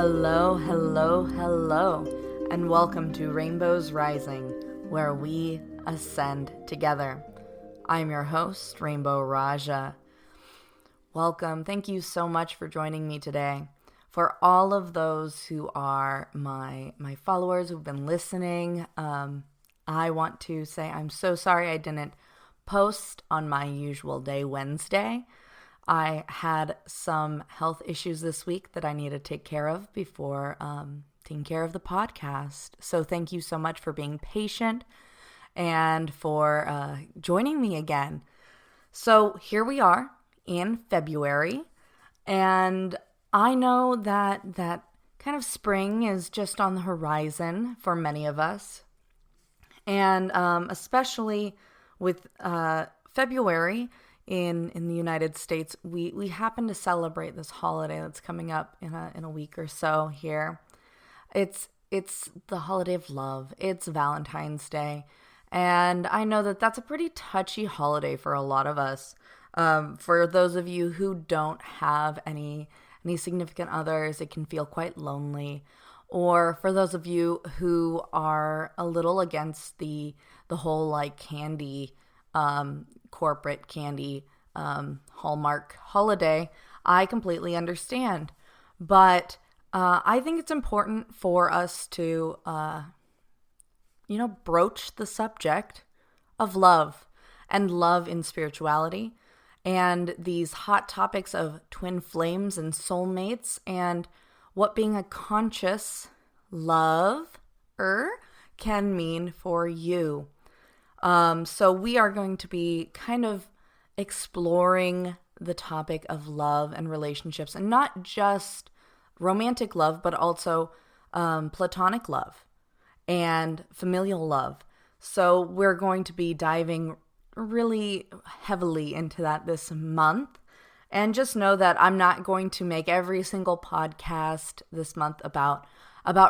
Hello, hello, hello, and welcome to Rainbows Rising, where we ascend together. I'm your host, Rainbow Raaja. Welcome. Thank you so much for joining me today. For all of those who are my followers who've been listening, I want to say I'm so sorry I didn't post on my usual day, Wednesday. I had some health issues this week that I need to take care of before taking care of the podcast. So thank you so much for being patient and for joining me again. So here we are in February, and I know that kind of spring is just on the horizon for many of us. And especially with February, in the United States, we happen to celebrate this holiday that's coming up in a week or so here. It's the holiday of love. It's Valentine's Day. And I know that that's a pretty touchy holiday for a lot of us. For those of you who don't have any significant others, it can feel quite lonely. Or for those of you who are a little against the whole like candy corporate candy Hallmark holiday, I completely understand. But I think it's important for us to, broach the subject of love and love in spirituality and these hot topics of twin flames and soulmates and what being a conscious lover can mean for you. So we are going to be kind of exploring the topic of love and relationships, and not just romantic love, but also platonic love and familial love. So we're going to be diving really heavily into that this month. And just know that I'm not going to make every single podcast this month about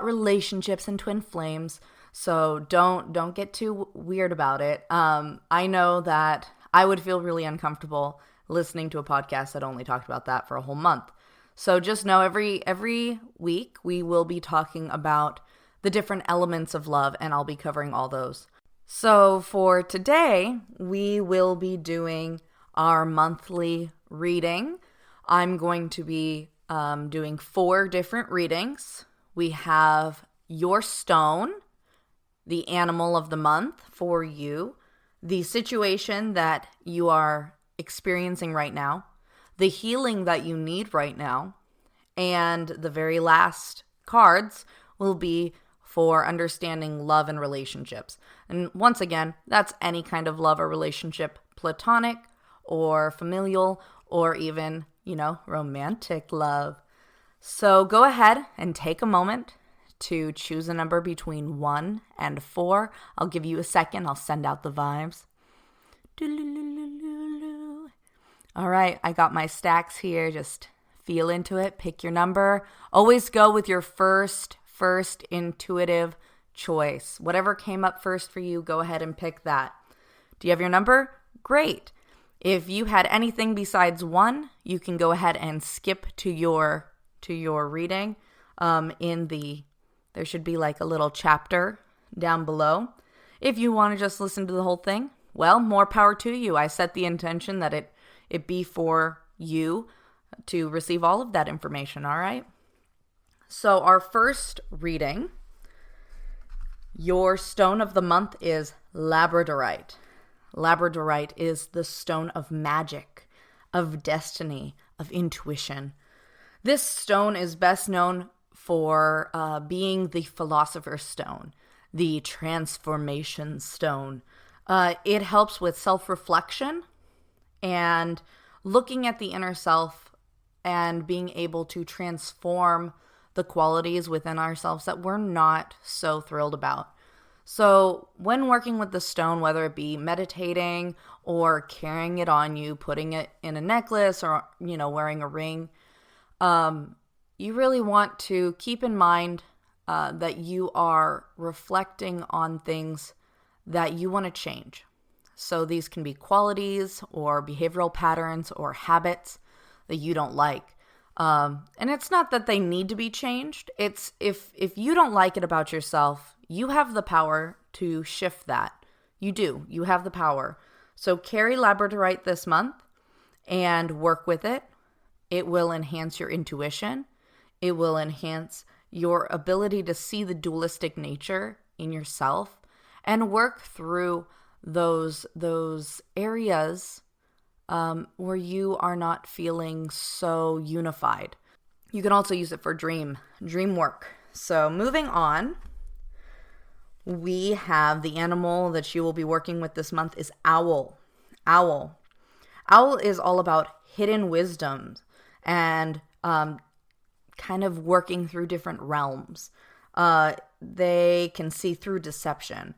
relationships and twin flames. So don't get too weird about it. I know that I would feel really uncomfortable listening to a podcast that only talked about that for a whole month. So just know every week we will be talking about the different elements of love, and I'll be covering all those. So for today, we will be doing our monthly reading. I'm going to be doing 4 different readings. We have your stone, the animal of the month for you, the situation that you are experiencing right now, the healing that you need right now, and the very last cards will be for understanding love and relationships. And once again, that's any kind of love or relationship, platonic or familial or even, romantic love. So go ahead and take a moment to choose a number between 1 and 4. I'll give you a second. I'll send out the vibes. All right, I got my stacks here. Just feel into it. Pick your number. Always go with your first intuitive choice. Whatever came up first for you, go ahead and pick that. Do you have your number? Great. If you had anything besides 1, you can go ahead and skip to your reading. There should be like a little chapter down below. If you want to just listen to the whole thing, well, more power to you. I set the intention that it be for you to receive all of that information, all right? So our first reading, your stone of the month is labradorite. Labradorite is the stone of magic, of destiny, of intuition. This stone is best known for being the philosopher's stone, the transformation stone. It helps with self-reflection and looking at the inner self and being able to transform the qualities within ourselves that we're not so thrilled about. So when working with the stone, whether it be meditating or carrying it on you, putting it in a necklace or, wearing a ring, you really want to keep in mind that you are reflecting on things that you want to change. So these can be qualities or behavioral patterns or habits that you don't like. And it's not that they need to be changed. It's if you don't like it about yourself, you have the power to shift that. You do. You have the power. So carry labradorite this month and work with it. It will enhance your intuition. It will enhance your ability to see the dualistic nature in yourself and work through those areas where you are not feeling so unified. You can also use it for dream work. So moving on, we have the animal that you will be working with this month is owl. Owl is all about hidden wisdoms and kind of working through different realms. They can see through deception.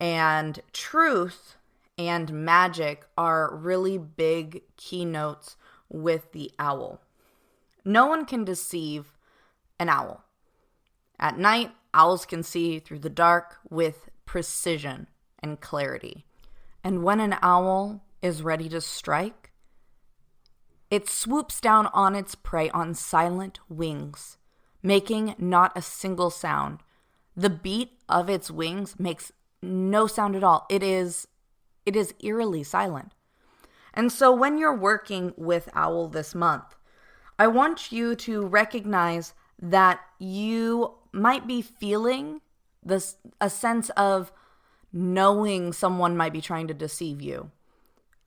And truth and magic are really big keynotes with the owl. No one can deceive an owl. At night, owls can see through the dark with precision and clarity. And when an owl is ready to strike, it swoops down on its prey on silent wings, making not a single sound. The beat of its wings makes no sound at all. It is eerily silent. And so when you're working with owl this month, I want you to recognize that you might be feeling a sense of knowing someone might be trying to deceive you.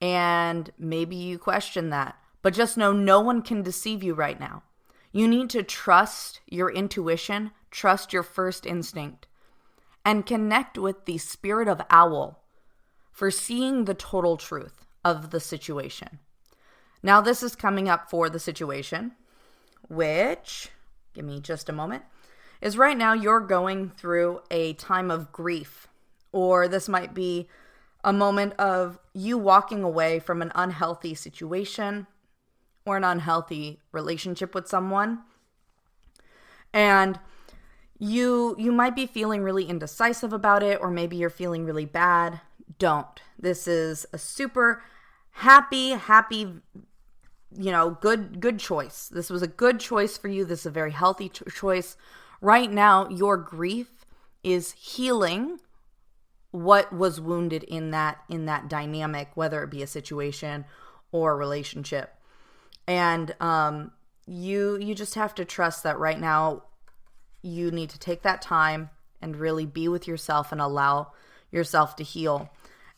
And maybe you question that. But just know no one can deceive you right now. You need to trust your intuition, trust your first instinct, and connect with the spirit of owl for seeing the total truth of the situation. Now, this is coming up for the situation, which, give me just a moment, is right now you're going through a time of grief, or this might be a moment of you walking away from an unhealthy situation or an unhealthy relationship with someone. And you might be feeling really indecisive about it, or maybe you're feeling really bad. Don't. This is a super happy, good choice. This was a good choice for you. This is a very healthy choice. Right now, your grief is healing what was wounded in that dynamic, whether it be a situation or a relationship. And you just have to trust that right now you need to take that time and really be with yourself and allow yourself to heal.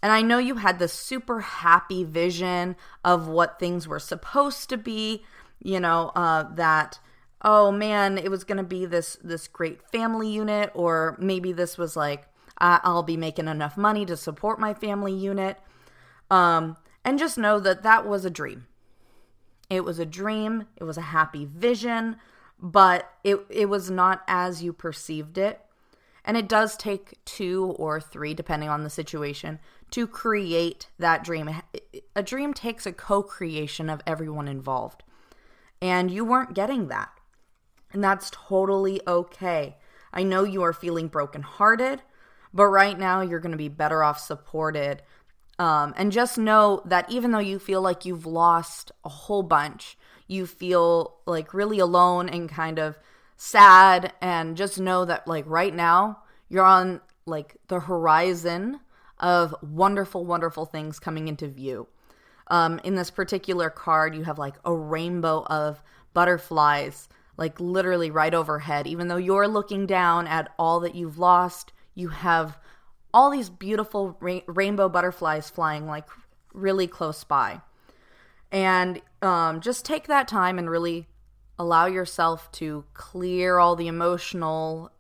And I know you had this super happy vision of what things were supposed to be, that, oh man, it was going to be this great family unit, or maybe this was like, I'll be making enough money to support my family unit. And just know that was a dream. It was a dream. It was a happy vision, but it was not as you perceived it. And it does take 2 or 3, depending on the situation, to create that dream. A dream takes a co-creation of everyone involved. And you weren't getting that. And that's totally okay. I know you are feeling brokenhearted, but right now you're going to be better off supported. And just know that even though you feel like you've lost a whole bunch, you feel like really alone and kind of sad, and just know that like right now you're on like the horizon of wonderful, wonderful things coming into view. In this particular card, you have like a rainbow of butterflies, like literally right overhead. Even though you're looking down at all that you've lost, you have all these beautiful rainbow butterflies flying like really close by. And just take that time and really allow yourself to clear all the emotional,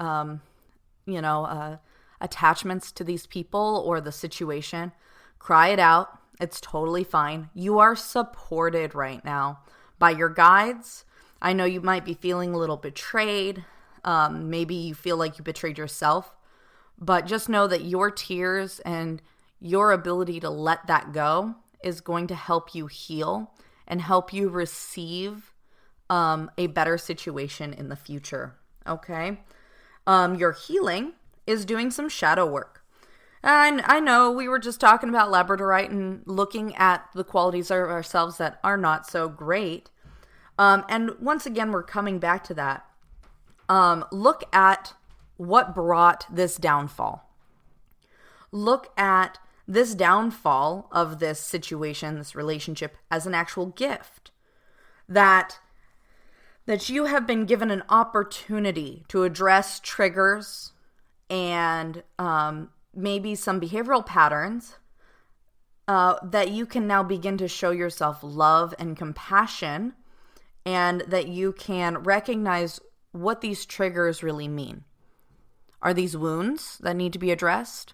attachments to these people or the situation. Cry it out. It's totally fine. You are supported right now by your guides. I know you might be feeling a little betrayed. Maybe you feel like you betrayed yourself. But just know that your tears and your ability to let that go is going to help you heal and help you receive a better situation in the future. Okay? Your healing is doing some shadow work. And I know we were just talking about labradorite and looking at the qualities of ourselves that are not so great. And once again, we're coming back to that. Look at what brought this downfall. Look at this downfall of this situation, this relationship, as an actual gift. That you have been given an opportunity to address triggers and maybe some behavioral patterns that you can now begin to show yourself love and compassion, and that you can recognize what these triggers really mean. Are these wounds that need to be addressed?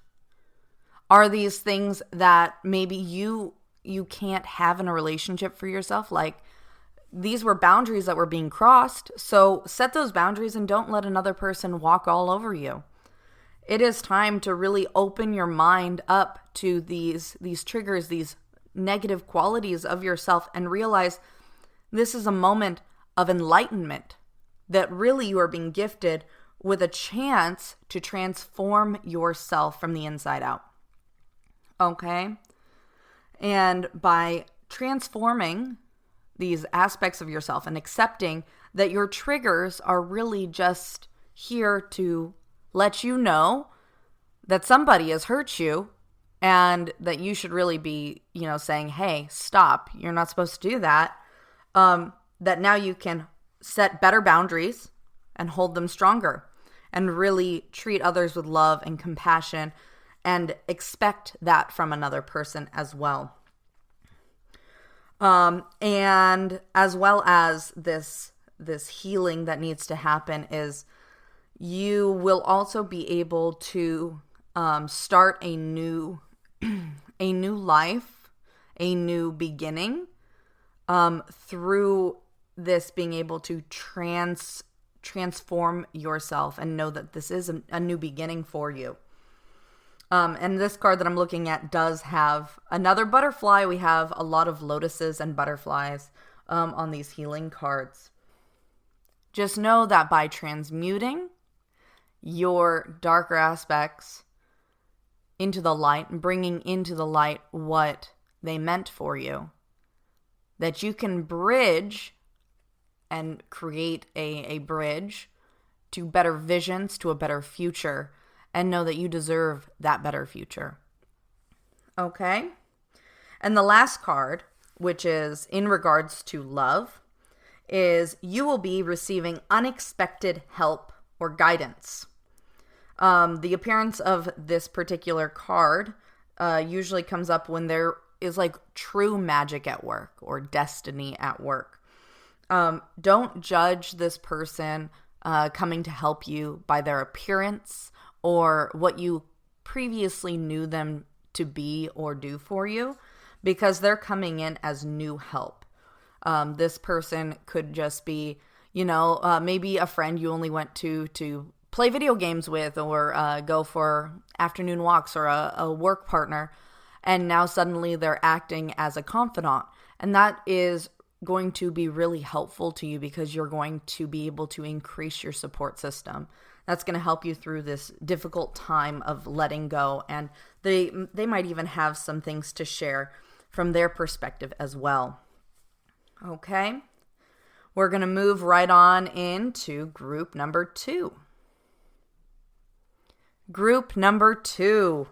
Are these things that maybe you can't have in a relationship for yourself? Like, these were boundaries that were being crossed. So set those boundaries and don't let another person walk all over you. It is time to really open your mind up to these triggers, these negative qualities of yourself, and realize this is a moment of enlightenment, that really you are being gifted with a chance to transform yourself from the inside out. Okay? And by transforming these aspects of yourself and accepting that your triggers are really just here to let you know that somebody has hurt you, and that you should really be, saying, hey, stop, you're not supposed to do that. That now you can set better boundaries and hold them stronger, and really treat others with love and compassion, and expect that from another person as well. And as well as this healing that needs to happen, is you will also be able to start a new life, a new beginning, through this being able to transform yourself and know that this is a new beginning for you. And this card that I'm looking at does have another butterfly. We have a lot of lotuses and butterflies on these healing cards. Just know that by transmuting your darker aspects into the light and bringing into the light what they meant for you, that you can bridge and create a bridge to better visions, to a better future, and know that you deserve that better future. Okay? And the last card, which is in regards to love, is you will be receiving unexpected help or guidance. The appearance of this particular card usually comes up when there is like true magic at work or destiny at work. Don't judge this person coming to help you by their appearance or what you previously knew them to be or do for you, because they're coming in as new help. This person could just be, maybe a friend you only went to play video games with, or go for afternoon walks, or a work partner, and now suddenly they're acting as a confidant. And that is going to be really helpful to you, because you're going to be able to increase your support system. That's going to help you through this difficult time of letting go, and they might even have some things to share from their perspective as well. Okay, we're going to move right on into group number 2. Group number two,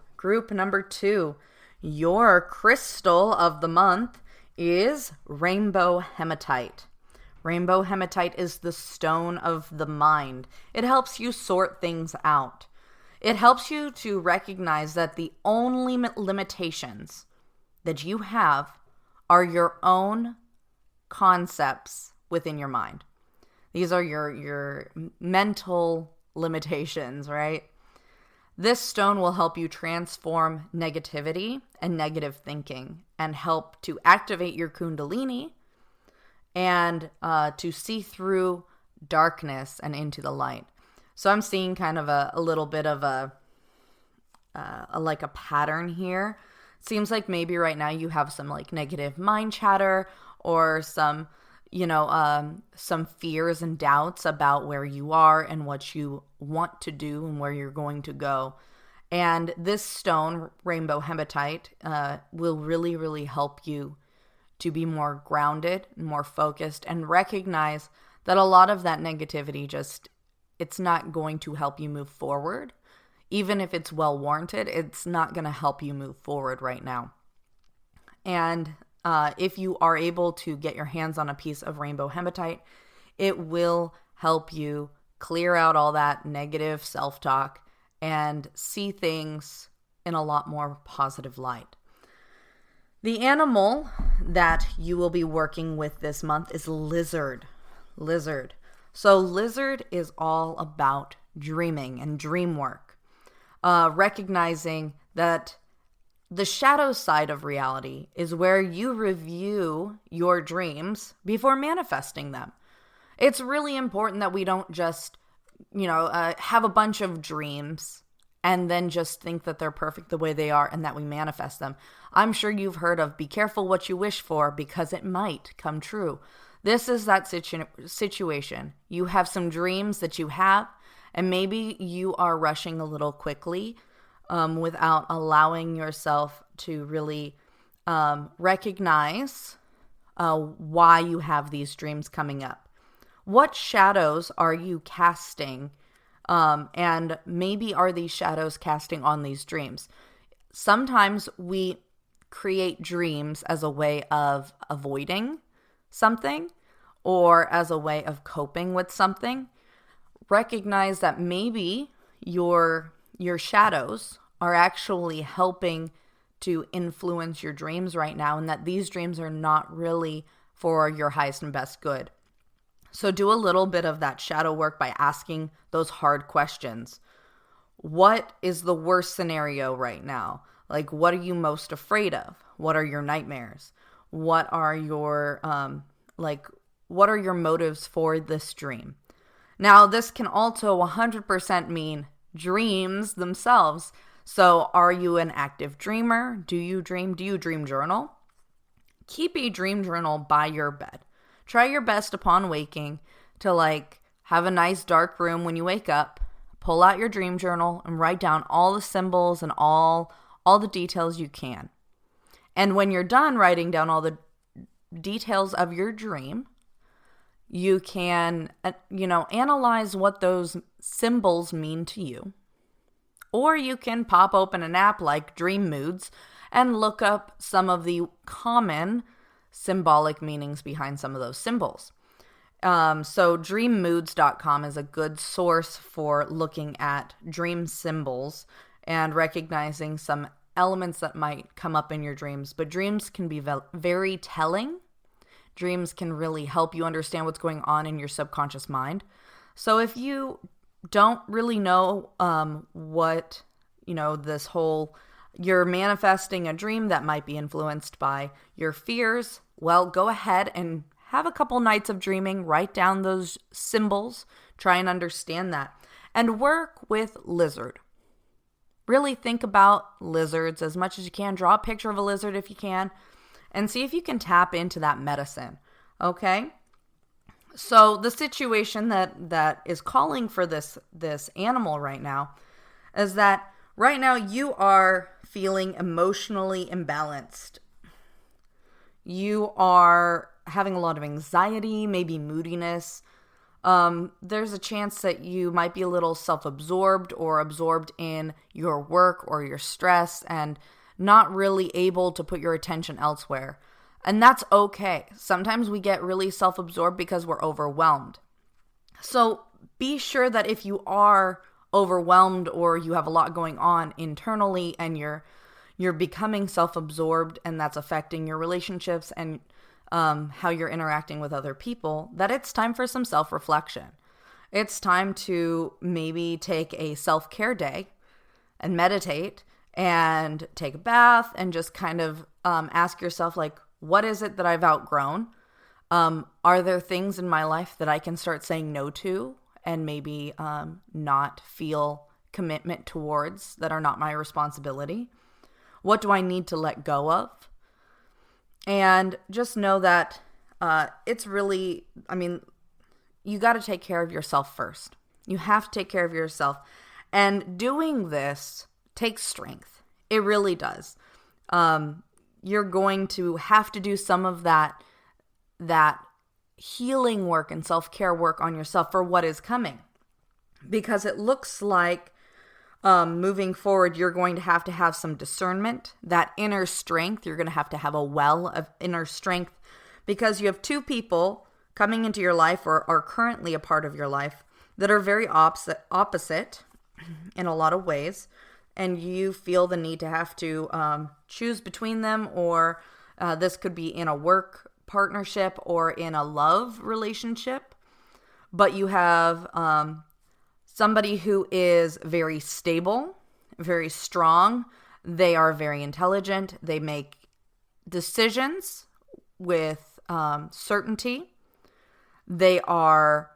your crystal of the month is rainbow hematite. Rainbow hematite is the stone of the mind. It helps you sort things out. It helps you to recognize that the only limitations that you have are your own concepts within your mind. These are your mental limitations, right? This stone will help you transform negativity and negative thinking, and help to activate your kundalini, and to see through darkness and into the light. So I'm seeing kind of a little bit of a pattern here. Seems like maybe right now you have some like negative mind chatter, or some fears and doubts about where you are and what you want to do and where you're going to go. And this stone, rainbow hematite, will really, really help you to be more grounded, more focused, and recognize that a lot of that negativity it's not going to help you move forward. Even if it's well warranted, it's not going to help you move forward right now. And if you are able to get your hands on a piece of rainbow hematite, it will help you clear out all that negative self-talk and see things in a lot more positive light. The animal that you will be working with this month is lizard. So lizard is all about dreaming and dream work, recognizing that the shadow side of reality is where you review your dreams before manifesting them. It's really important that we don't just, have a bunch of dreams and then just think that they're perfect the way they are and that we manifest them. I'm sure you've heard of be careful what you wish for because it might come true. This is that situation. You have some dreams that you have, and maybe you are rushing a little quickly without allowing yourself to really recognize why you have these dreams coming up. What shadows are you casting? And maybe are these shadows casting on these dreams? Sometimes we create dreams as a way of avoiding something or as a way of coping with something. Recognize that maybe your shadows are actually helping to influence your dreams right now, and that these dreams are not really for your highest and best good. So do a little bit of that shadow work by asking those hard questions. What is the worst scenario right now? Like, what are you most afraid of? What are your nightmares? What are your what are your motives for this dream? Now, this can also 100% mean dreams themselves. So are you an active dreamer? Do you dream? Do you dream journal? Keep a dream journal by your bed. Try your best upon waking to have a nice dark room when you wake up. Pull out your dream journal and write down all the symbols and all the details you can. And when you're done writing down all the details of your dream, you can, analyze what those symbols mean to you. Or you can pop open an app like Dream Moods and look up some of the common symbolic meanings behind some of those symbols. So dreammoods.com is a good source for looking at dream symbols and recognizing some elements that might come up in your dreams. But dreams can be very telling. Dreams can really help you understand what's going on in your subconscious mind. So if you don't really know what, this whole, you're manifesting a dream that might be influenced by your fears, well, go ahead and have a couple nights of dreaming, write down those symbols, try and understand that, and work with lizard. Really think about lizards as much as you can. Draw a picture of a lizard if you can, and see if you can tap into that medicine, okay? So the situation that is calling for this animal right now is that right now you are feeling emotionally imbalanced. You are having a lot of anxiety, maybe moodiness. There's a chance that you might be a little self-absorbed or absorbed in your work or your stress and not really able to put your attention elsewhere. And that's okay. Sometimes we get really self-absorbed because we're overwhelmed. So be sure that if you are overwhelmed or you have a lot going on internally and you're becoming self-absorbed and that's affecting your relationships and how you're interacting with other people, that it's time for some self-reflection. It's time to maybe take a self-care day and meditate and take a bath and just kind of ask yourself, what is it that I've outgrown? Are there things in my life that I can start saying no to and maybe not feel commitment towards that are not my responsibility? What do I need to let go of? And just know that it's really, you got to take care of yourself first. You have to take care of yourself. And doing this takes strength. It really does. you're going to have to do some of that healing work and self-care work on yourself for what is coming. Because it looks like moving forward, you're going to have some discernment, that inner strength. You're going to have a well of inner strength because you have two people coming into your life or are currently a part of your life that are very opposite in a lot of ways. And you feel the need to have to choose between them, or this could be in a work partnership or in a love relationship. But you have somebody who is very stable, very strong. They are very intelligent. They make decisions with certainty. They are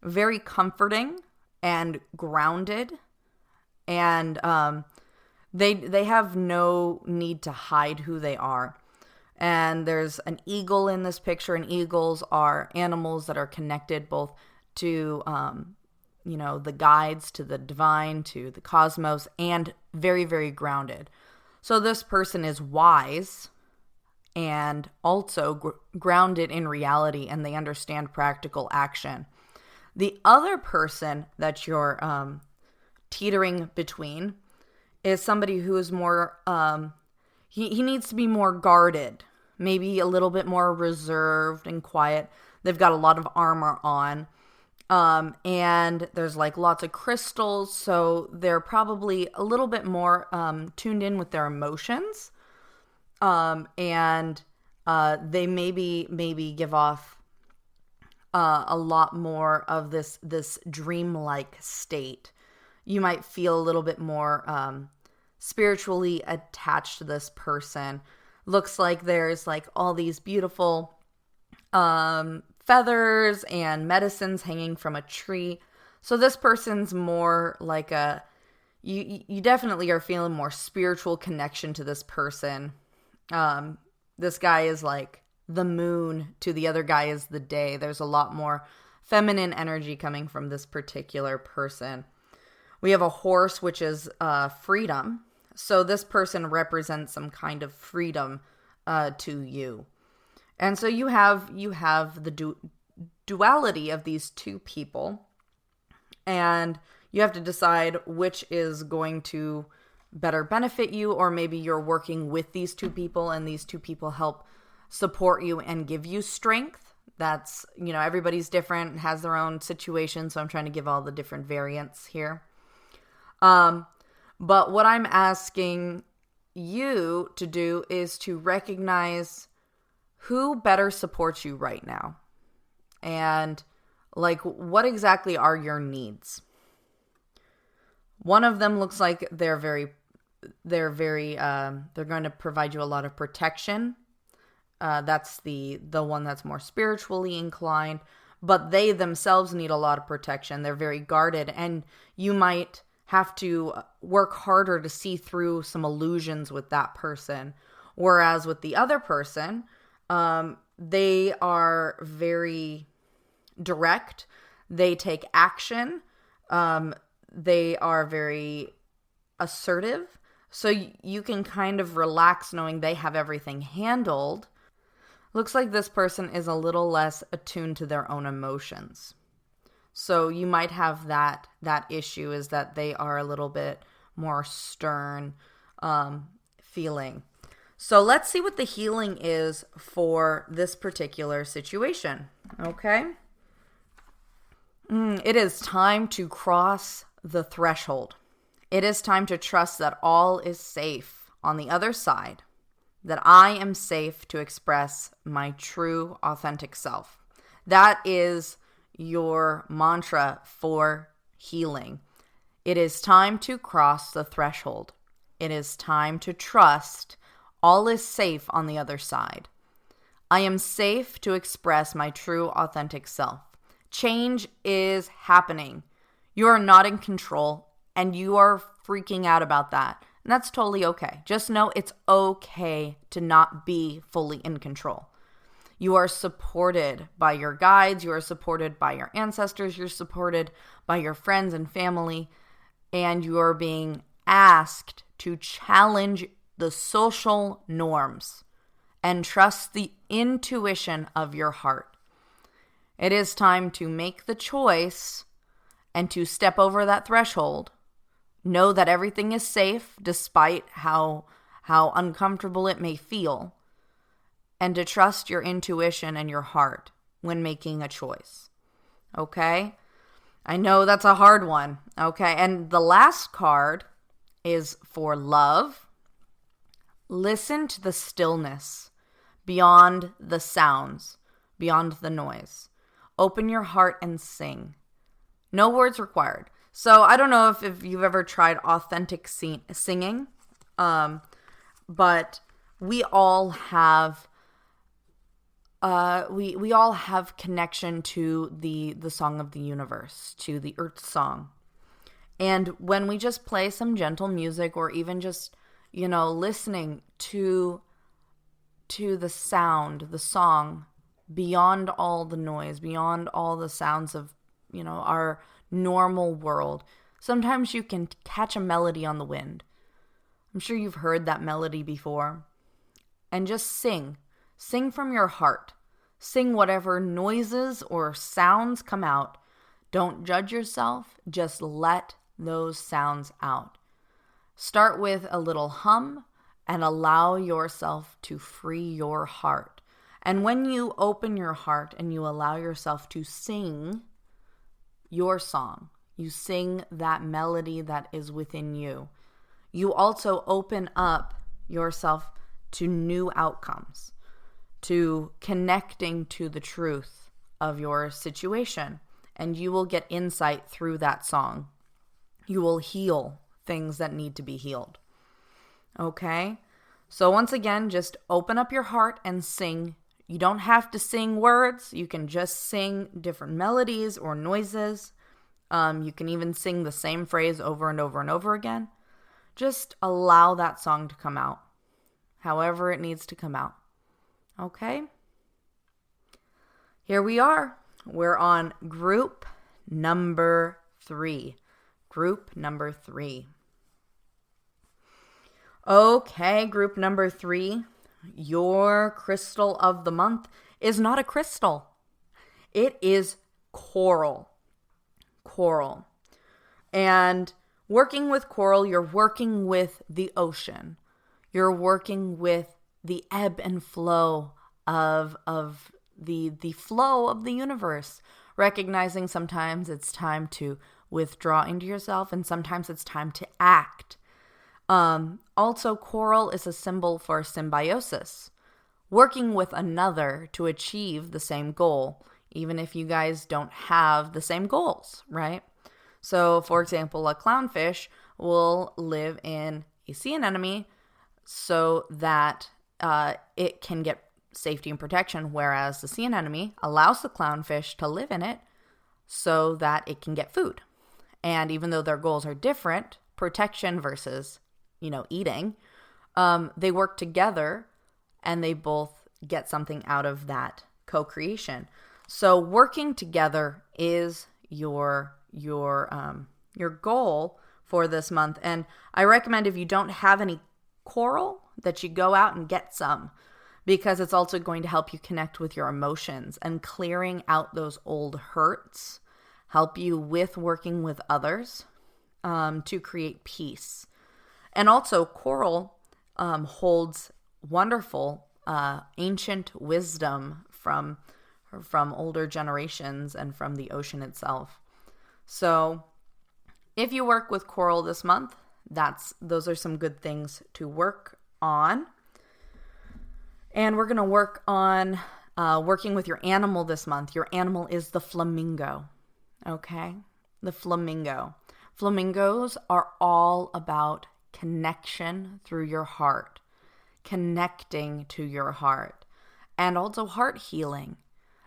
very comforting and grounded. And they have no need to hide who they are. And there's an eagle in this picture, and eagles are animals that are connected both to, the guides, to the divine, to the cosmos, and very, very grounded. So this person is wise and also grounded in reality, and they understand practical action. The other person that you're teetering between is somebody who is more, he needs to be more guarded, maybe a little bit more reserved and quiet. They've got a lot of armor on, and there's like lots of crystals, so they're probably a little bit more tuned in with their emotions, and they maybe give off a lot more of this dreamlike state. You might feel a little bit more spiritually attached to this person. Looks like there's like all these beautiful feathers and medicines hanging from a tree. So this person's more like you definitely are feeling more spiritual connection to this person. This guy is like the moon to the other guy is the day. There's a lot more feminine energy coming from this particular person. We have a horse, which is freedom. So this person represents some kind of freedom to you. And so you have the duality of these two people. And you have to decide which is going to better benefit you, or maybe you're working with these two people and these two people help support you and give you strength. That's, everybody's different, has their own situation. So I'm trying to give all the different variants here. But what I'm asking you to do is to recognize who better supports you right now. And like, what exactly are your needs? One of them looks like they're going to provide you a lot of protection. That's the one that's more spiritually inclined, but they themselves need a lot of protection. They're very guarded, and you might have to work harder to see through some illusions with that person. Whereas with the other person, they are very direct. They take action. They are very assertive. So you can kind of relax knowing they have everything handled. Looks like this person is a little less attuned to their own emotions. So you might have that issue, is that they are a little bit more stern feeling. So let's see what the healing is for this particular situation. Okay? It is time to cross the threshold. It is time to trust that all is safe on the other side, that I am safe to express my true, authentic self. That is your mantra for healing. It is time to cross the threshold. It is time to trust all is safe on the other side. I am safe to express my true, authentic self. Change is happening. You are not in control, and you are freaking out about that. And that's totally okay. Just know it's okay to not be fully in control. You are supported by your guides. You are supported by your ancestors. You're supported by your friends and family. And you are being asked to challenge the social norms. and trust the intuition of your heart. It is time to make the choice and to step over that threshold. Know that everything is safe despite how uncomfortable it may feel, and to trust your intuition and your heart when making a choice. Okay? I know that's a hard one. Okay? And the last card is for love. Listen to the stillness beyond the sounds, beyond the noise. Open your heart and sing. No words required. So I don't know if you've ever tried authentic singing, but we all have we all have connection to the song of the universe, to the earth song. And when we just play some gentle music, or even just, listening to the sound, the song, beyond all the noise, beyond all the sounds of, our normal world, sometimes you can catch a melody on the wind. I'm sure you've heard that melody before. And just sing. Sing from your heart. Sing whatever noises or sounds come out. Don't judge yourself. Just let those sounds out. Start with a little hum and allow yourself to free your heart. And when you open your heart and you allow yourself to sing your song, you sing that melody that is within you, you also open up yourself to new outcomes, to connecting to the truth of your situation, and you will get insight through that song. You will heal things that need to be healed. Okay? So once again, just open up your heart and sing. You don't have to sing words. You can just sing different melodies or noises. You can even sing the same phrase over and over and over again. Just allow that song to come out, however it needs to come out. Okay? Here we are. We're on group number 3. Group number 3. Okay, group number 3. Your crystal of the month is not a crystal. It is coral. Coral. And working with coral, you're working with the ocean. You're working with the ebb and flow of the flow of the universe. Recognizing sometimes it's time to withdraw into yourself, and sometimes it's time to act. Also, coral is a symbol for symbiosis, working with another to achieve the same goal, even if you guys don't have the same goals, right? So, for example, a clownfish will live in a sea anemone so that it can get safety and protection, whereas the sea anemone allows the clownfish to live in it so that it can get food. And even though their goals are different, protection versus, eating, they work together and they both get something out of that co-creation. So working together is your goal for this month. And I recommend, if you don't have any coral, that you go out and get some, because it's also going to help you connect with your emotions, and clearing out those old hurts help you with working with others to create peace. And also, coral holds wonderful ancient wisdom from older generations and from the ocean itself. So if you work with coral this month, those are some good things to work on. And we're going to work on working with your animal this month. Your animal is the flamingo. Okay? The flamingo. Flamingos are all about connection through your heart, connecting to your heart, and also heart healing.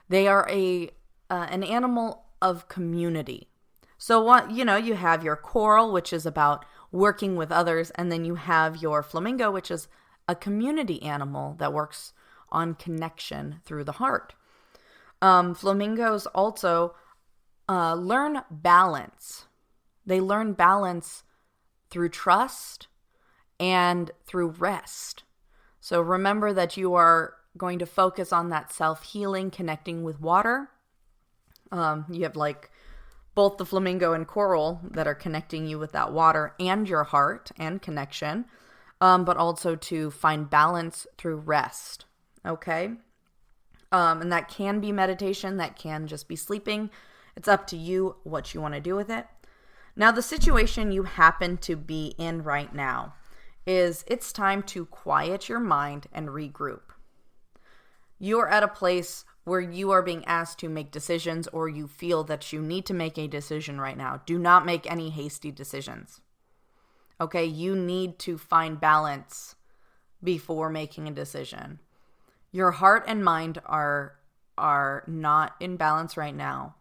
They are an animal of community. So you have your coral, which is about working with others, and then you have your flamingo, which is a community animal that works on connection through the heart. Flamingos also learn balance. They learn balance through trust and through rest. So remember that you are going to focus on that self-healing, connecting with water. You have like both the flamingo and coral that are connecting you with that water and your heart and connection, but also to find balance through rest. Okay? And that can be meditation, that can just be sleeping. It's up to you what you want to do with it. Now, the situation you happen to be in right now is it's time to quiet your mind and regroup. You're at a place where you are being asked to make decisions, or you feel that you need to make a decision right now. Do not make any hasty decisions. Okay, you need to find balance before making a decision. Your heart and mind are not in balance right now.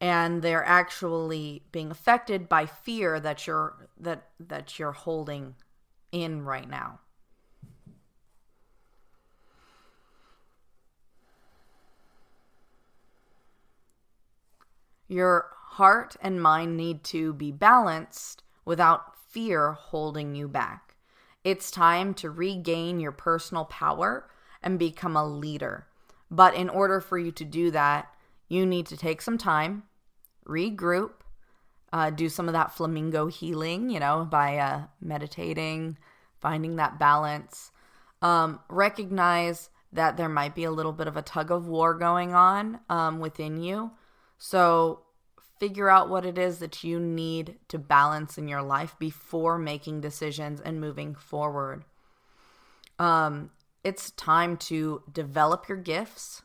And they're actually being affected by fear that you're holding in right now. Your heart and mind need to be balanced without fear holding you back. It's time to regain your personal power and become a leader. But in order for you to do that, you need to take some time, regroup, do some of that flamingo healing, by meditating, finding that balance. Recognize that there might be a little bit of a tug of war going on within you. So figure out what it is that you need to balance in your life before making decisions and moving forward. It's time to develop your gifts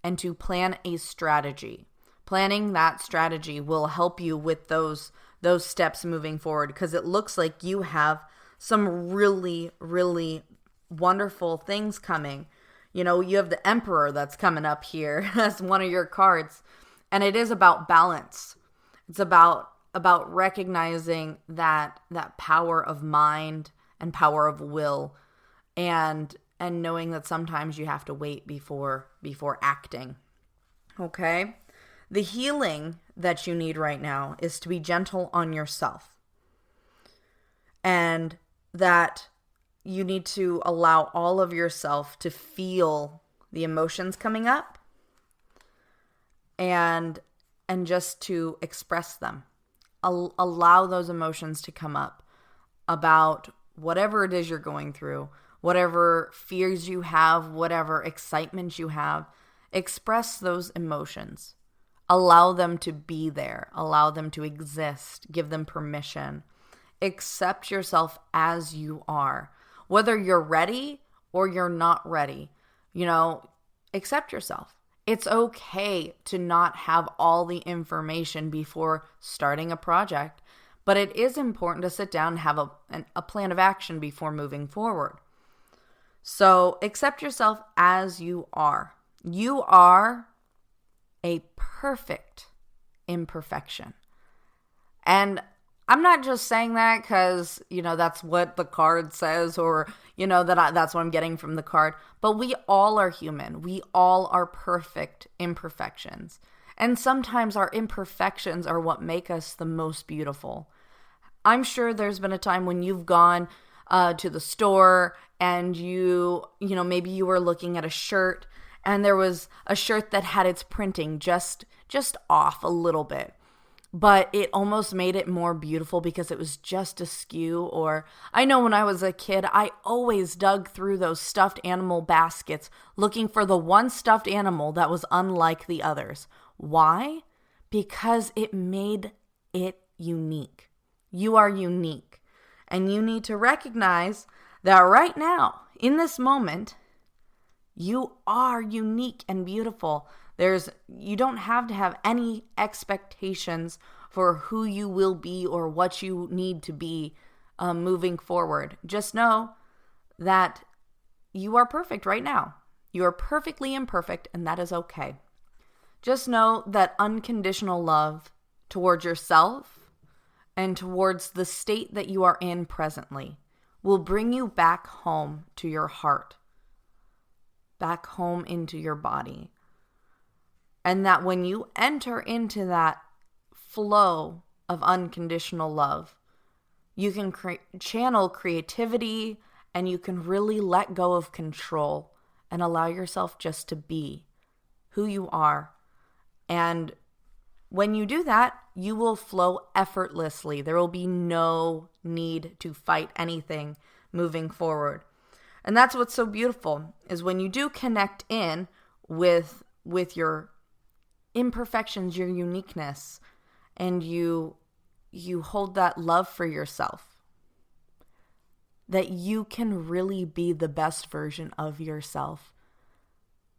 and to plan a strategy. Planning that strategy will help you with those steps moving forward, because it looks like you have some really, really wonderful things coming. You have the Emperor that's coming up here as one of your cards, and it is about balance. It's about recognizing that power of mind and power of will, and knowing that sometimes you have to wait before acting. Okay? The healing that you need right now is to be gentle on yourself. And that you need to allow all of yourself to feel the emotions coming up and just to express them. Allow those emotions to come up about whatever it is you're going through, whatever fears you have, whatever excitement you have. Express those emotions. Allow them to be there. Allow them to exist. Give them permission. Accept yourself as you are. Whether you're ready or you're not ready, accept yourself. It's okay to not have all the information before starting a project, but it is important to sit down and have a plan of action before moving forward. So accept yourself as you are. You are a perfect imperfection. And I'm not just saying that because, that's what the card says, or, that's what I'm getting from the card. But we all are human. We all are perfect imperfections. And sometimes our imperfections are what make us the most beautiful. I'm sure there's been a time when you've gone to the store and maybe you were looking at a shirt, and there was a shirt that had its printing just off a little bit. But it almost made it more beautiful because it was just askew. Or I know when I was a kid, I always dug through those stuffed animal baskets looking for the one stuffed animal that was unlike the others. Why? Because it made it unique. You are unique. And you need to recognize that right now, in this moment, you are unique and beautiful. You don't have to have any expectations for who you will be or what you need to be moving forward. Just know that you are perfect right now. You are perfectly imperfect, and that is okay. Just know that unconditional love towards yourself and towards the state that you are in presently will bring you back home to your heart, back home into your body. And that when you enter into that flow of unconditional love, you can channel creativity and you can really let go of control and allow yourself just to be who you are. And when you do that, you will flow effortlessly. There will be no need to fight anything moving forward. And that's what's so beautiful, is when you do connect in with your imperfections, your uniqueness, and you hold that love for yourself, that you can really be the best version of yourself,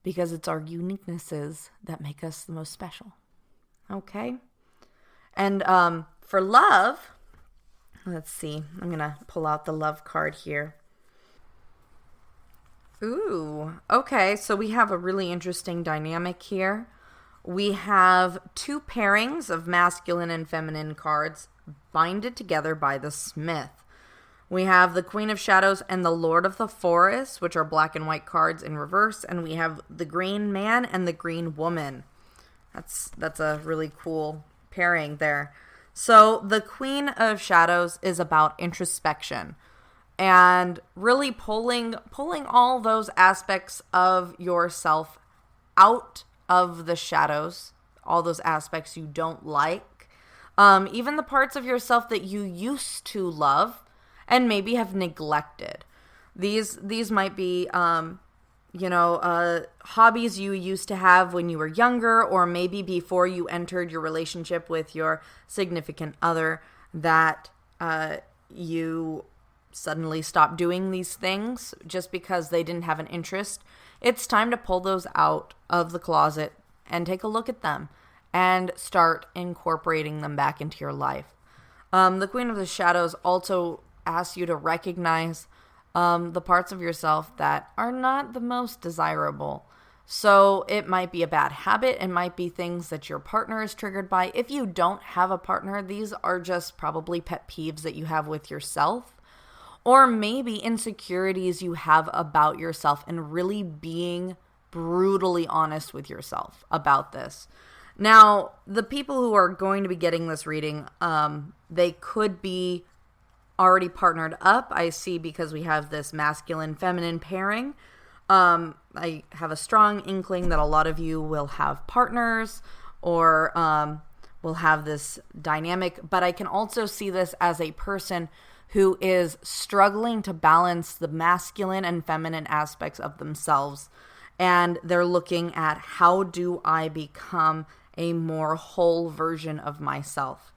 because it's our uniquenesses that make us the most special. Okay? And for love, let's see. I'm going to pull out the love card here. Ooh, okay. So we have a really interesting dynamic here. We have two pairings of masculine and feminine cards binded together by the Smith. We have the Queen of Shadows and the Lord of the Forest, which are black and white cards in reverse. And we have the Green Man and the Green Woman. That's a really cool pairing there. So the Queen of Shadows is about introspection and really pulling all those aspects of yourself out of the shadows, all those aspects you don't like, even the parts of yourself that you used to love and maybe have neglected. These might be hobbies you used to have when you were younger, or maybe before you entered your relationship with your significant other, that you suddenly stopped doing these things just because they didn't have an interest. It's time to pull those out of the closet and take a look at them and start incorporating them back into your life. The Queen of the Shadows also asks you to recognize the parts of yourself that are not the most desirable. So it might be a bad habit. It might be things that your partner is triggered by. If you don't have a partner, these are just probably pet peeves that you have with yourself, or maybe insecurities you have about yourself, and really being brutally honest with yourself about this. Now, the people who are going to be getting this reading, they could be already partnered up, I see, because we have this masculine-feminine pairing. I have a strong inkling that a lot of you will have partners or will have this dynamic, but I can also see this as a person who is struggling to balance the masculine and feminine aspects of themselves, and they're looking at, how do I become a more whole version of myself?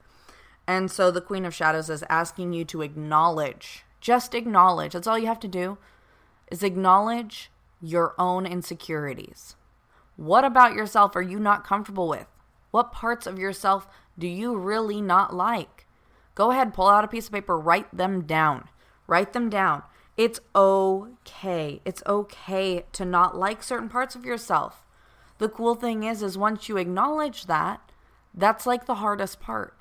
And so the Queen of Shadows is asking you to acknowledge, just acknowledge, that's all you have to do, is acknowledge your own insecurities. What about yourself are you not comfortable with? What parts of yourself do you really not like? Go ahead, pull out a piece of paper, write them down. Write them down. It's okay. It's okay to not like certain parts of yourself. The cool thing is once you acknowledge that, that's like the hardest part,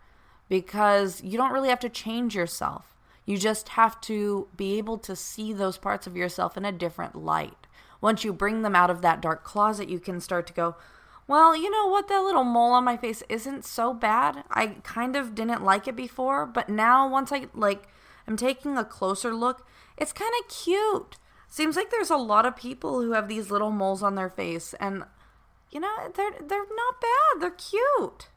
because you don't really have to change yourself. You just have to be able to see those parts of yourself in a different light. Once you bring them out of that dark closet, you can start to go, well, you know what? That little mole on my face isn't so bad. I kind of didn't like it before, but now once I'm taking a closer look, it's kind of cute. Seems like there's a lot of people who have these little moles on their face, and they're not bad. They're cute.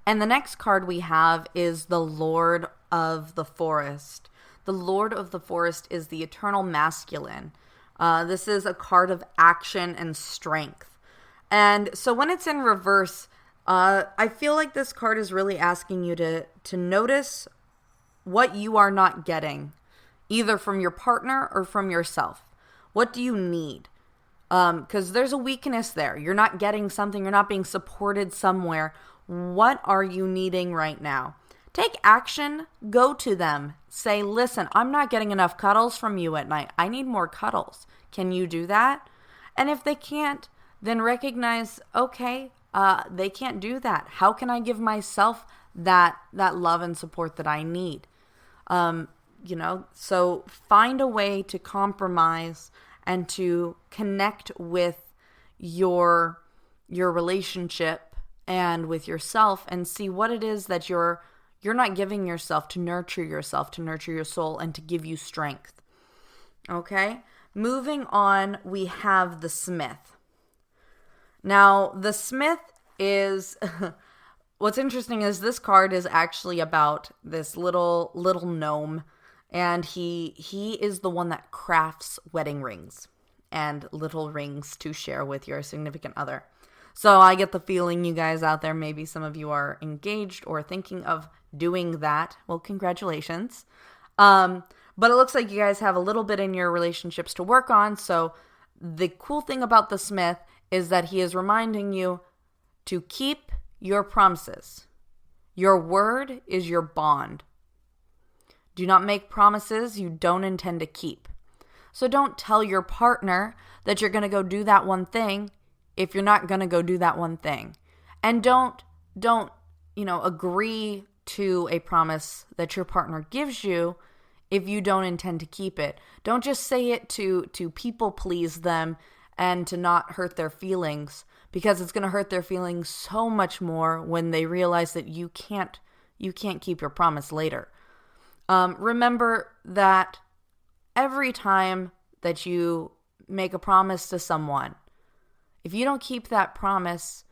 And the next card we have is the Lord of the Forest. The Lord of the Forest is the eternal masculine. This is a card of action and strength. And so when it's in reverse, I feel like this card is really asking you to notice what you are not getting, either from your partner or from yourself. What do you need? Because there's a weakness there. You're not getting something. You're not being supported somewhere. What are you needing right now? Take action. Go to them. Say, listen, I'm not getting enough cuddles from you at night. I need more cuddles. Can you do that? And if they can't, then recognize, okay, they can't do that. How can I give myself that love and support that I need? So find a way to compromise and to connect with your relationship and with yourself, and see what it is that you're not giving yourself to nurture your soul and to give you strength. Okay, moving on, we have the Smith. Now, the Smith is what's interesting is this card is actually about this little gnome, and he is the one that crafts wedding rings and little rings to share with your significant other. So I get the feeling you guys out there, maybe some of you are engaged or thinking of doing that. Well, congratulations. But it looks like you guys have a little bit in your relationships to work on. So the cool thing about the Smith is that he is reminding you to keep your promises. Your word is your bond. Do not make promises you don't intend to keep. So don't tell your partner that you're going to go do that one thing if you're not going to go do that one thing. And don't agree to a promise that your partner gives you if you don't intend to keep it. Don't just say it to people please them and to not hurt their feelings, because it's going to hurt their feelings so much more when they realize that you can't keep your promise later. Remember that every time that you make a promise to someone, if you don't keep that promise,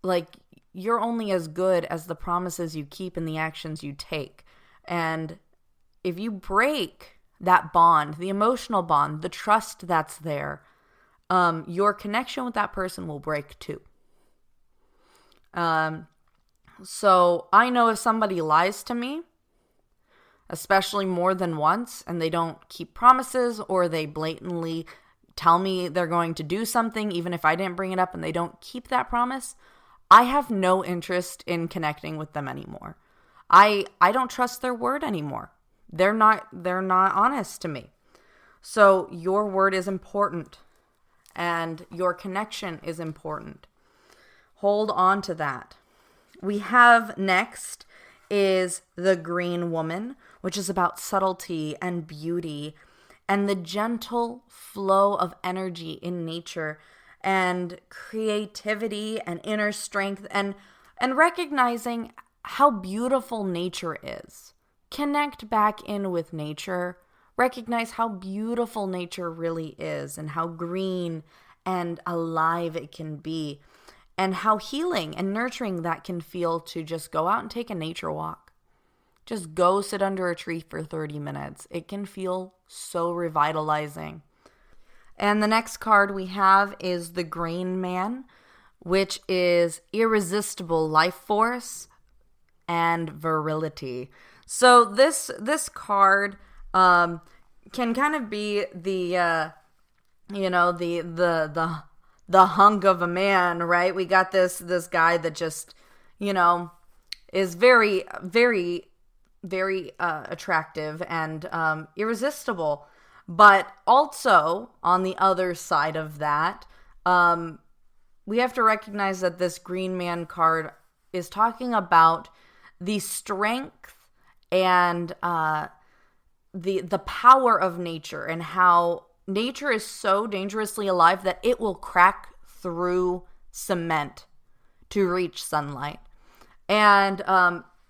like, you're only as good as the promises you keep and the actions you take. And if you break that bond, the emotional bond, the trust that's there, your connection with that person will break too. So I know if somebody lies to me, especially more than once, and they don't keep promises, or they blatantly tell me they're going to do something, even if I didn't bring it up, and they don't keep that promise, I have no interest in connecting with them anymore. I don't trust their word anymore. They're not honest to me. So your word is important, and your connection is important. Hold on to that. We have next is the Green Woman, which is about subtlety and beauty and the gentle flow of energy in nature and creativity and inner strength and recognizing how beautiful nature is. Connect back in with nature. Recognize how beautiful nature really is and how green and alive it can be, and how healing and nurturing that can feel to just go out and take a nature walk. Just go sit under a tree for 30 minutes. It can feel so revitalizing. And the next card we have is the Grain Man, which is irresistible life force and virility. So this card can kind of be the hunk of a man, right? We got this guy that just, is very, very, very attractive and irresistible. But also, on the other side of that, we have to recognize that this Green Man card is talking about the strength and the power of nature, and how nature is so dangerously alive that it will crack through cement to reach sunlight. And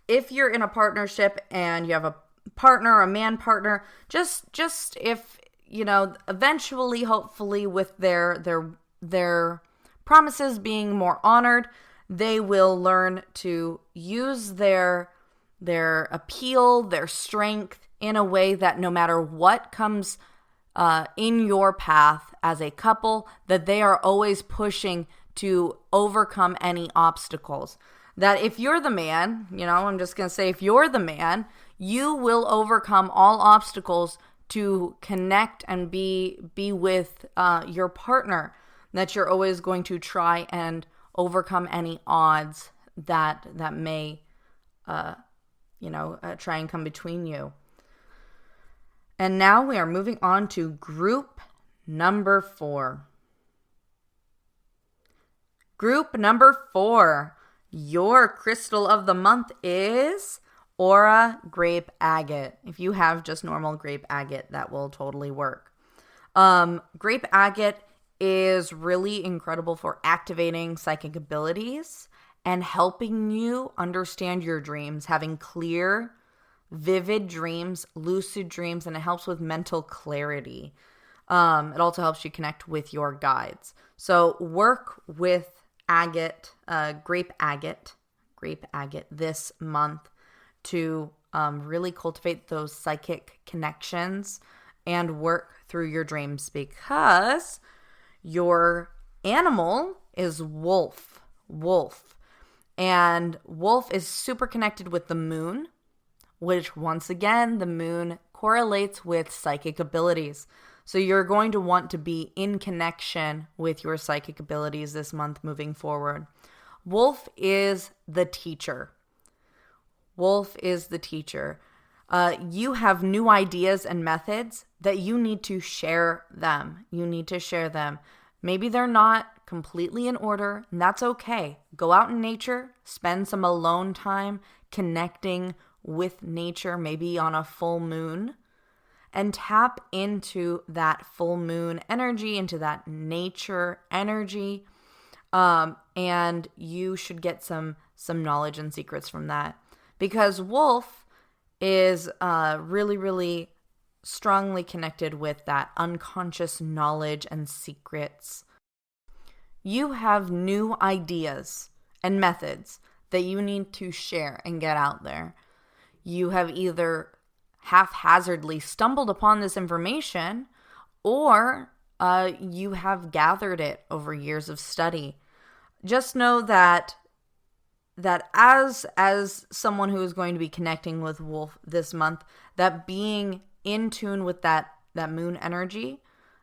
if you're in a partnership and you have a partner, a man partner, just if, eventually, hopefully, with their promises being more honored, they will learn to use their appeal, their strength in a way that no matter what comes in your path as a couple, that they are always pushing to overcome any obstacles. That if you're the man, I'm just going to say, if you're the man, you will overcome all obstacles to connect and be with your partner. That you're always going to try and overcome any odds that may, try and come between you. And now we are moving on to group number 4. Group number 4. Your crystal of the month is Aura Grape Agate. If you have just normal grape agate, that will totally work. Grape agate is really incredible for activating psychic abilities and helping you understand your dreams, having clear vivid dreams, lucid dreams, and it helps with mental clarity. It also helps you connect with your guides. So work with grape agate this month to really cultivate those psychic connections and work through your dreams, because your animal is wolf. And wolf is super connected with the moon, which once again, the moon correlates with psychic abilities. So you're going to want to be in connection with your psychic abilities this month moving forward. Wolf is the teacher. You have new ideas and methods that you need to share them. Maybe they're not completely in order, and that's okay. Go out in nature, spend some alone time connecting with nature, maybe on a full moon, and tap into that full moon energy, into that nature energy. And you should get some knowledge and secrets from that, because wolf is really, really strongly connected with that unconscious knowledge and secrets. You have new ideas and methods that you need to share and get out there. You have either haphazardly stumbled upon this information, or you have gathered it over years of study. Just know that as someone who is going to be connecting with wolf this month, that being in tune with that moon energy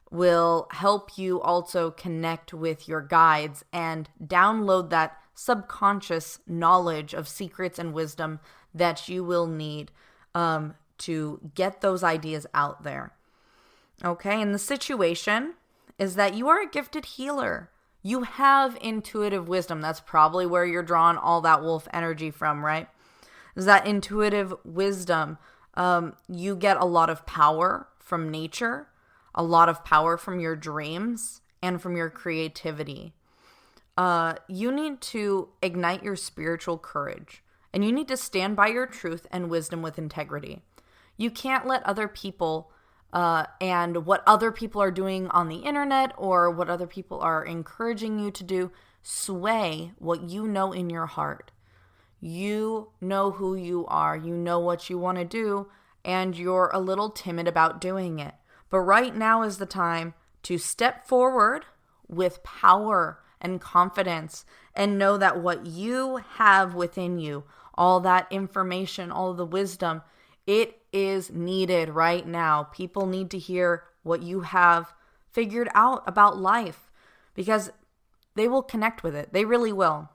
will help you also connect with your guides and download that subconscious knowledge of secrets and wisdom that you will need to get those ideas out there. Okay, and the situation is that you are a gifted healer. You have intuitive wisdom. That's probably where you're drawing all that wolf energy from, right? Is that intuitive wisdom. You get a lot of power from nature, a lot of power from your dreams, and from your creativity. You need to ignite your spiritual courage, and you need to stand by your truth and wisdom with integrity. You can't let other people and what other people are doing on the internet or what other people are encouraging you to do sway what you know in your heart. You know who you are, you know what you want to do, and you're a little timid about doing it. But right now is the time to step forward with power and confidence and know that what you have within you, all that information, all the wisdom, it is needed right now. People need to hear what you have figured out about life, because they will connect with it. They really will.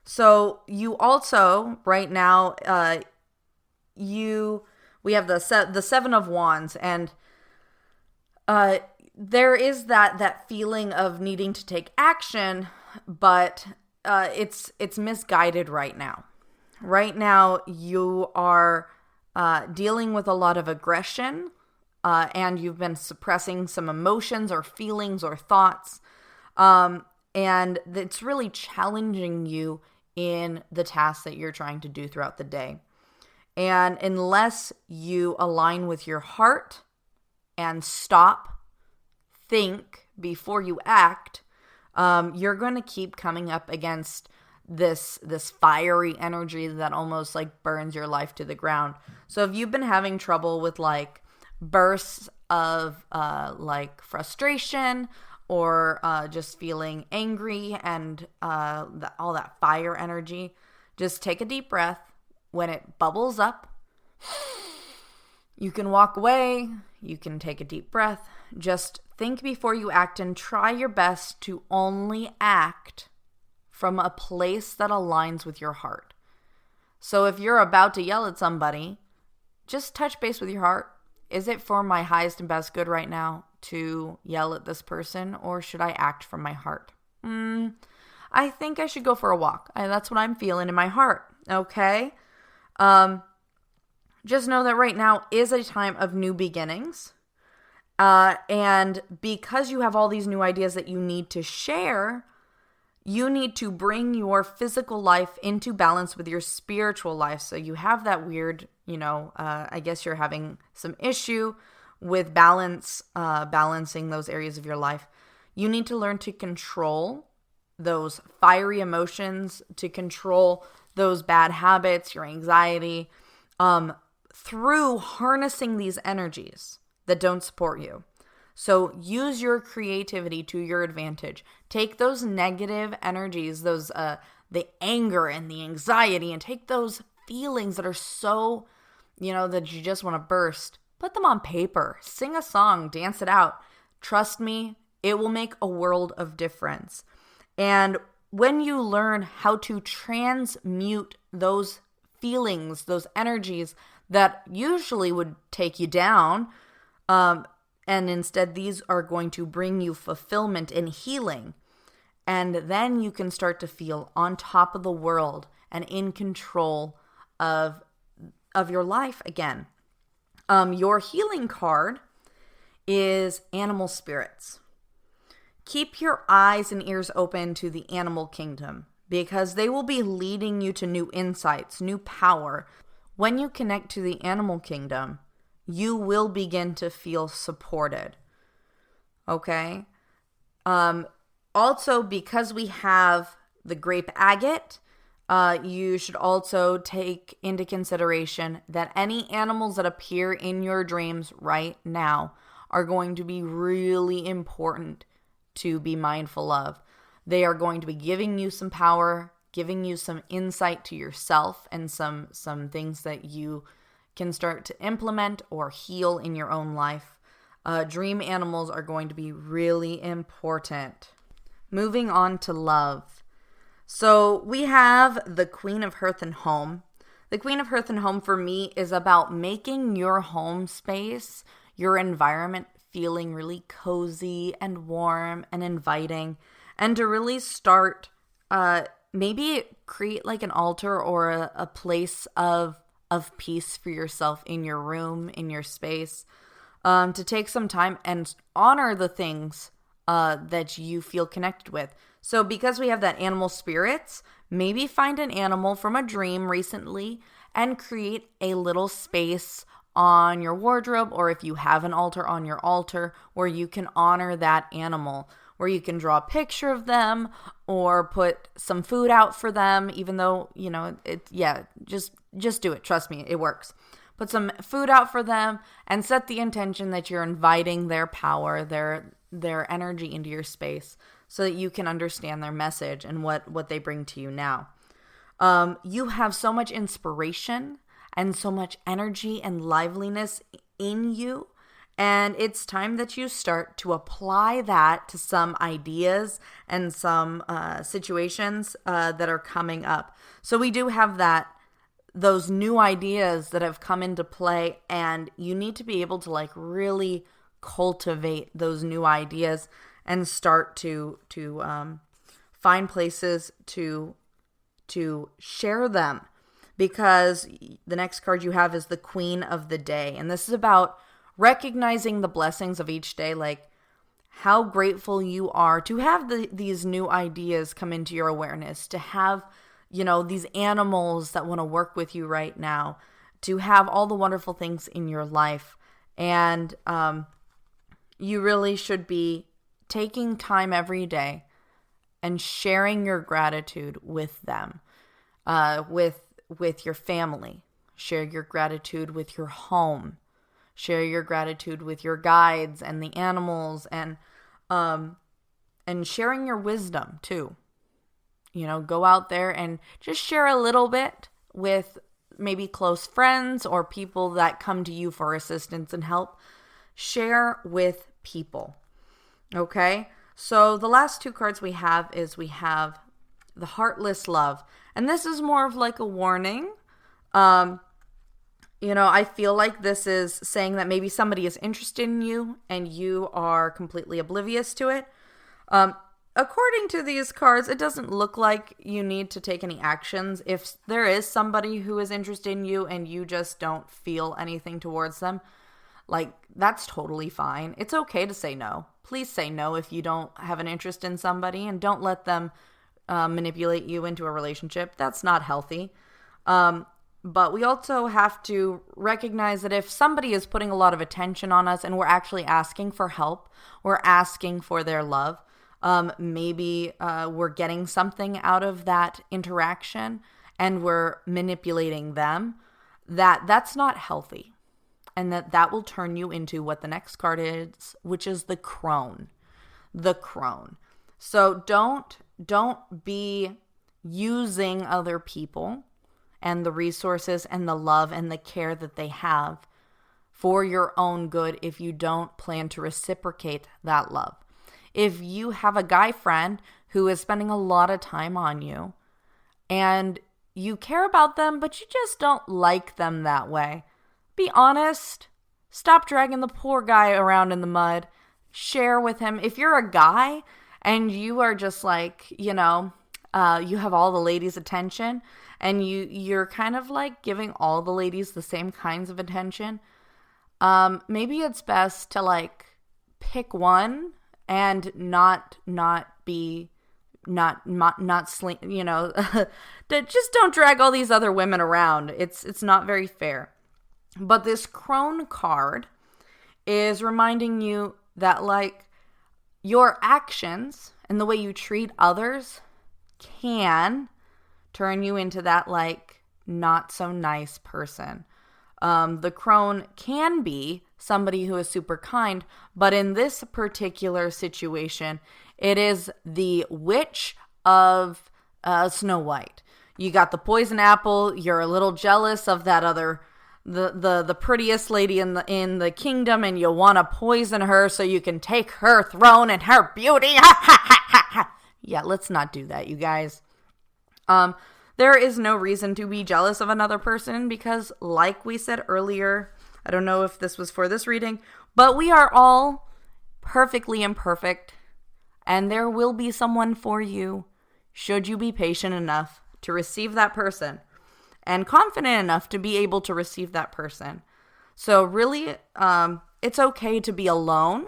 So you also right now, we have the Seven of Wands, and there is that feeling of needing to take action, but it's misguided right now. Right now, you are dealing with a lot of aggression, and you've been suppressing some emotions or feelings or thoughts, and it's really challenging you in the tasks that you're trying to do throughout the day. And unless you align with your heart and stop, think before you act, you're going to keep coming up against this fiery energy that almost like burns your life to the ground. So if you've been having trouble with like bursts of like frustration or just feeling angry and all that fire energy, just take a deep breath. When it bubbles up, you can walk away, you can take a deep breath. Just think before you act and try your best to only act from a place that aligns with your heart. So if you're about to yell at somebody, just touch base with your heart. Is it for my highest and best good right now to yell at this person, or should I act from my heart? I think I should go for a walk. That's what I'm feeling in my heart, okay? Just know that right now is a time of new beginnings. And because you have all these new ideas that you need to share, You need to bring your physical life into balance with your spiritual life. So you have that weird, I guess you're having some issue with balancing those areas of your life. You need to learn to control those fiery emotions, to control those bad habits, your anxiety, through harnessing these energies that don't support you. So use your creativity to your advantage. Take those negative energies, those the anger and the anxiety, and take those feelings that are so, that you just want to burst. Put them on paper. Sing a song, dance it out. Trust me, it will make a world of difference. And when you learn how to transmute those feelings, those energies that usually would take you down, and instead these are going to bring you fulfillment and healing. And then you can start to feel on top of the world and in control of your life again. Your healing card is animal spirits. Keep your eyes and ears open to the animal kingdom because they will be leading you to new insights, new power. When you connect to the animal kingdom, you will begin to feel supported. Okay? Also, because we have the grape agate, you should also take into consideration that any animals that appear in your dreams right now are going to be really important to be mindful of. They are going to be giving you some power, giving you some insight to yourself, and some things that you can start to implement or heal in your own life. Dream animals are going to be really important. Moving on to love. So we have the Queen of Hearth and Home. The Queen of Hearth and Home for me is about making your home space, your environment, feeling really cozy and warm and inviting, and to really start, maybe create like an altar or a place of peace for yourself in your room, in your space, to take some time and honor the things that you feel connected with. So because we have that animal spirits, maybe find an animal from a dream recently and create a little space on your wardrobe, or if you have an altar, on your altar, where you can honor that animal, where you can draw a picture of them or put some food out for them, even though, just do it. Trust me, it works. Put some food out for them and set the intention that you're inviting their power, their energy into your space so that you can understand their message and what they bring to you now. You have so much inspiration and so much energy and liveliness in you. And it's time that you start to apply that to some ideas and some situations that are coming up. So we do have those new ideas that have come into play, and you need to be able to really cultivate those new ideas and start to find places to share them. Because the next card you have is the Queen of the Day. And this is about recognizing the blessings of each day, like how grateful you are to have these new ideas come into your awareness, to have, these animals that want to work with you right now, to have all the wonderful things in your life. And you really should be taking time every day and sharing your gratitude with them, with your family. Share your gratitude with your home. Share your gratitude with your guides and the animals, and sharing your wisdom too. Go out there and just share a little bit with maybe close friends or people that come to you for assistance and help. Share with people. Okay? So the last two cards we have the Heartless Love. And this is more of like a warning. I feel like this is saying that maybe somebody is interested in you and you are completely oblivious to it. According to these cards, it doesn't look like you need to take any actions. If there is somebody who is interested in you and you just don't feel anything towards them, that's totally fine. It's okay to say no. Please say no if you don't have an interest in somebody, and don't let them manipulate you into a relationship. That's not healthy. But we also have to recognize that if somebody is putting a lot of attention on us and we're actually asking for help, we're asking for their love, maybe we're getting something out of that interaction and we're manipulating them, that's not healthy. And that will turn you into what the next card is, which is the crone. The crone. So don't be using other people and the resources and the love and the care that they have for your own good if you don't plan to reciprocate that love. If you have a guy friend who is spending a lot of time on you and you care about them, but you just don't like them that way, be honest. Stop dragging the poor guy around in the mud. Share with him. If you're a guy and you are just like, you have all the ladies' attention and you're kind of like giving all the ladies the same kinds of attention, maybe it's best to like pick one and not sleep, just don't drag all these other women around. It's not very fair. But this crone card is reminding you that like your actions and the way you treat others can turn you into that like not so nice person. The crone can be somebody who is super kind, but in this particular situation, it is the witch of Snow White. You got the poison apple. You're a little jealous of that other, the prettiest lady in the kingdom, and you want to poison her so you can take her throne and her beauty. Yeah, let's not do that, you guys. There is no reason to be jealous of another person because, like we said earlier, I don't know if this was for this reading, but we are all perfectly imperfect, and there will be someone for you should you be patient enough to receive that person and confident enough to be able to receive that person. So really, it's okay to be alone.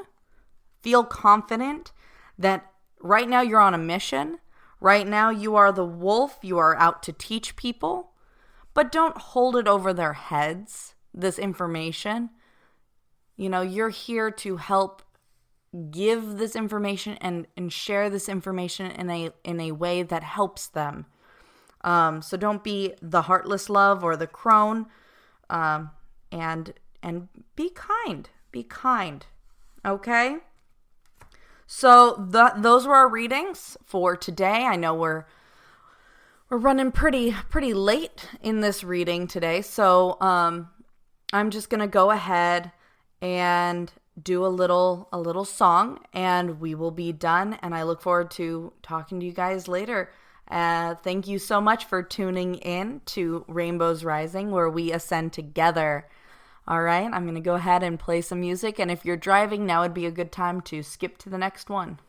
Feel confident that right now you're on a mission. Right now you are the wolf. You are out to teach people. But don't hold it over their heads, this information. You're here to help give this information and share this information in a way that helps them. So don't be the heartless love or the crone, and be kind. Be kind. Okay? So those were our readings for today. I know we're running pretty late in this reading today. So I'm just going to go ahead and do a little song and we will be done. And I look forward to talking to you guys later. Thank you so much for tuning in to Rainbows Rising, where we ascend together. All right, I'm going to go ahead and play some music. And if you're driving, now would be a good time to skip to the next one.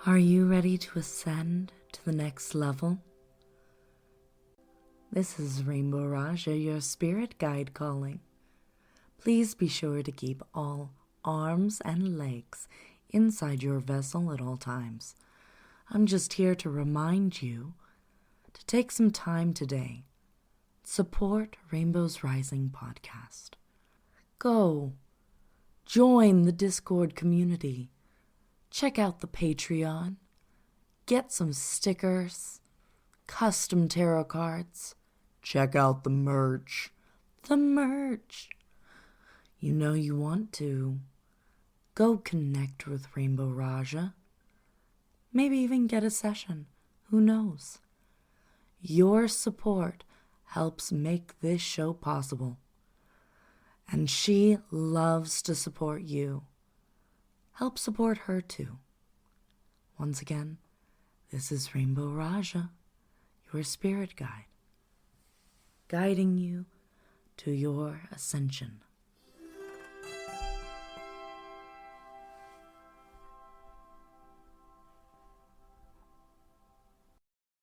Are you ready to ascend to the next level? This is Rainbow Raaja, your spirit guide calling. Please be sure to keep all arms and legs inside your vessel at all times. I'm just here to remind you to take some time today. Support Rainbow's Rising podcast. Go. Join the Discord community. Check out the Patreon. Get some stickers, custom tarot cards. Check out the merch. The merch. You know you want to. Go connect with Rainbow Raaja. Maybe even get a session. Who knows? Your support helps make this show possible. And she loves to support you. Help support her too. Once again, this is Rainbow Raaja, your spirit guide, guiding you to your ascension.